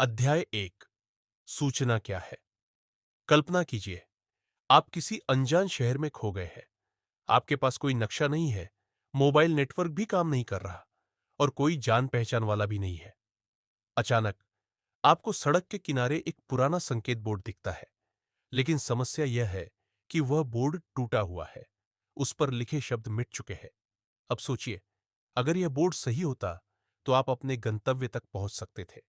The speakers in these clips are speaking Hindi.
अध्याय एक। सूचना क्या है। कल्पना कीजिए, आप किसी अनजान शहर में खो गए हैं। आपके पास कोई नक्शा नहीं है, मोबाइल नेटवर्क भी काम नहीं कर रहा और कोई जान पहचान वाला भी नहीं है। अचानक आपको सड़क के किनारे एक पुराना संकेत बोर्ड दिखता है, लेकिन समस्या यह है कि वह बोर्ड टूटा हुआ है। उस पर लिखे शब्द मिट चुके हैं। अब सोचिए, अगर यह बोर्ड सही होता तो आप अपने गंतव्य तक पहुंच सकते थे,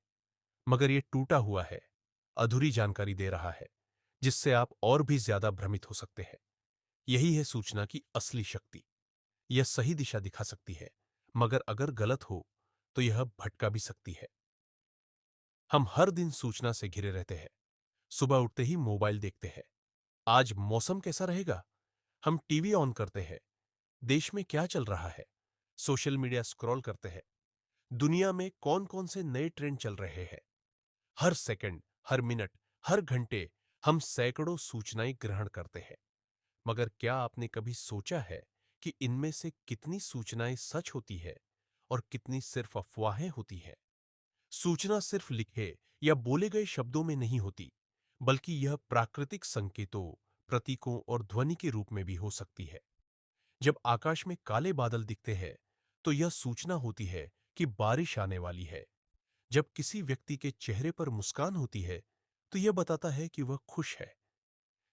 मगर यह टूटा हुआ है, अधूरी जानकारी दे रहा है, जिससे आप और भी ज्यादा भ्रमित हो सकते हैं। यही है सूचना की असली शक्ति। यह सही दिशा दिखा सकती है, मगर अगर गलत हो तो यह भटका भी सकती है। हम हर दिन सूचना से घिरे रहते हैं। सुबह उठते ही मोबाइल देखते हैं। आज मौसम कैसा रहेगा? हम टीवी ऑन करते हैं। देश में क्या चल रहा है? सोशल मीडिया स्क्रॉल करते हैं। दुनिया में कौन कौन से नए ट्रेंड चल रहे हैं? हर सेकंड, हर मिनट, हर घंटे हम सैकड़ों सूचनाएं ग्रहण करते हैं। मगर क्या आपने कभी सोचा है कि इनमें से कितनी सूचनाएं सच होती है और कितनी सिर्फ अफवाहें होती है? सूचना सिर्फ लिखे या बोले गए शब्दों में नहीं होती, बल्कि यह प्राकृतिक संकेतों, प्रतीकों और ध्वनि के रूप में भी हो सकती है। जब आकाश में काले बादल दिखते हैं, तो यह सूचना होती है कि बारिश आने वाली है। जब किसी व्यक्ति के चेहरे पर मुस्कान होती है, तो यह बताता है कि वह खुश है।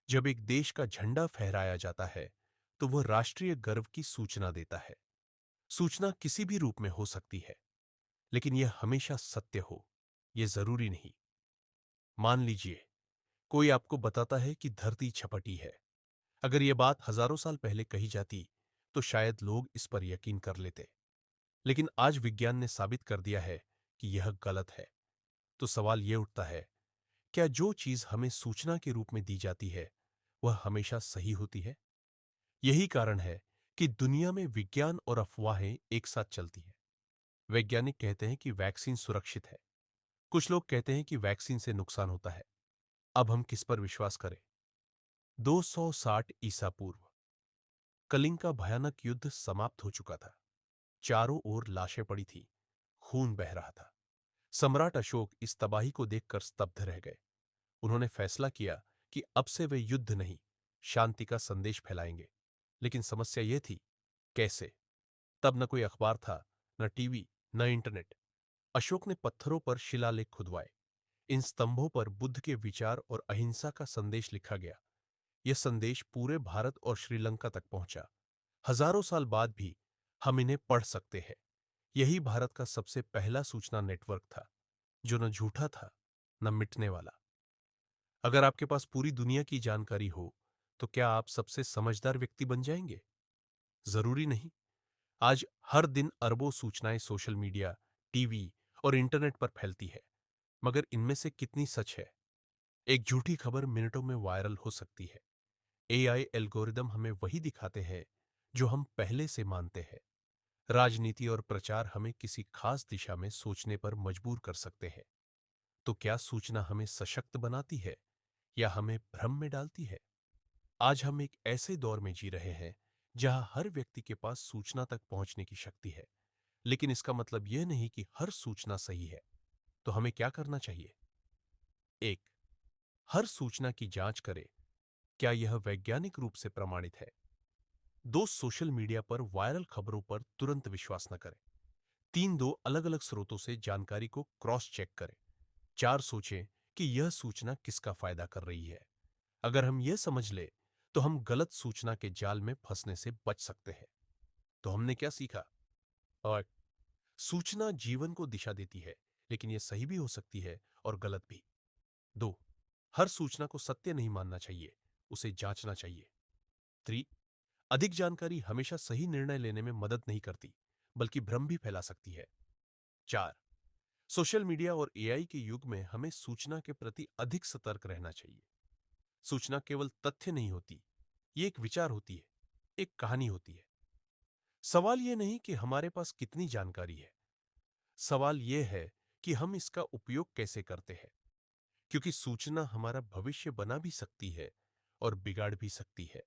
जब एक देश का झंडा फहराया जाता है, तो वह राष्ट्रीय गर्व की सूचना देता है। सूचना किसी भी रूप में हो सकती है, लेकिन यह हमेशा सत्य हो, यह जरूरी नहीं। मान लीजिए, कोई आपको बताता है कि धरती छपटी है। अगर यह बात हजारों साल पहले कही जाती, तो शायद लोग इस पर यकीन कर लेते। लेकिन आज विज्ञान ने साबित कर दिया है कि यह गलत है। तो सवाल यह उठता है, क्या जो चीज हमें सूचना के रूप में दी जाती है, वह हमेशा सही होती है? यही कारण है कि दुनिया में विज्ञान और अफवाहें एक साथ चलती हैं। वैज्ञानिक कहते हैं कि वैक्सीन सुरक्षित है। कुछ लोग कहते हैं कि वैक्सीन से नुकसान होता है। अब हम किस पर विश्वास करें? 260 ईसा पूर्व कलिंग का भयानक युद्ध समाप्त हो चुका था। चारों ओर लाशें पड़ी थी, खून बह रहा था। सम्राट अशोक इस तबाही को देखकर स्तब्ध रह गए। उन्होंने फैसला किया कि अब से वे युद्ध नहीं, शांति का संदेश फैलाएंगे। लेकिन समस्या यह थी, कैसे? तब न कोई अखबार था, न टीवी, न इंटरनेट। अशोक ने पत्थरों पर शिलालेख खुदवाए। इन स्तंभों पर बुद्ध के विचार और अहिंसा का संदेश लिखा गया। यह संदेश पूरे भारत और श्रीलंका तक पहुंचा। हजारों साल बाद भी हम इन्हें पढ़ सकते हैं। यही भारत का सबसे पहला सूचना नेटवर्क था, जो न झूठा था, न मिटने वाला। अगर आपके पास पूरी दुनिया की जानकारी हो, तो क्या आप सबसे समझदार व्यक्ति बन जाएंगे? जरूरी नहीं। आज हर दिन अरबों सूचनाएं सोशल मीडिया, टीवी और इंटरनेट पर फैलती है, मगर इनमें से कितनी सच है? एक झूठी खबर मिनटों में वायरल हो सकती है। एआई एल्गोरिदम हमें वही दिखाते हैं जो हम पहले से मानते हैं। राजनीति और प्रचार हमें किसी खास दिशा में सोचने पर मजबूर कर सकते हैं। तो क्या सूचना हमें सशक्त बनाती है या हमें भ्रम में डालती है? आज हम एक ऐसे दौर में जी रहे हैं जहां हर व्यक्ति के पास सूचना तक पहुंचने की शक्ति है, लेकिन इसका मतलब यह नहीं कि हर सूचना सही है। तो हमें क्या करना चाहिए? एक, हर सूचना की जांच करें, क्या यह वैज्ञानिक रूप से प्रमाणित है? दो, सोशल मीडिया पर वायरल खबरों पर तुरंत विश्वास न करें। तीन, दो अलग अलग स्रोतों से जानकारी को क्रॉस चेक करें। चार, सोचें कि यह सूचना किसका फायदा कर रही है। अगर हम यह समझ ले, तो हम गलत सूचना के जाल में फंसने से बच सकते हैं। तो हमने क्या सीखा? और सूचना जीवन को दिशा देती है, लेकिन यह सही भी हो सकती है और गलत भी। दो, हर सूचना को सत्य नहीं मानना चाहिए, उसे जांचना चाहिए। थ्री, अधिक जानकारी हमेशा सही निर्णय लेने में मदद नहीं करती, बल्कि भ्रम भी फैला सकती है। चार, सोशल मीडिया और एआई के युग में हमें सूचना के प्रति अधिक सतर्क रहना चाहिए। सूचना केवल तथ्य नहीं होती, ये एक विचार होती है, एक कहानी होती है। सवाल यह नहीं कि हमारे पास कितनी जानकारी है, सवाल यह है कि हम इसका उपयोग कैसे करते हैं। क्योंकि सूचना हमारा भविष्य बना भी सकती है और बिगाड़ भी सकती है।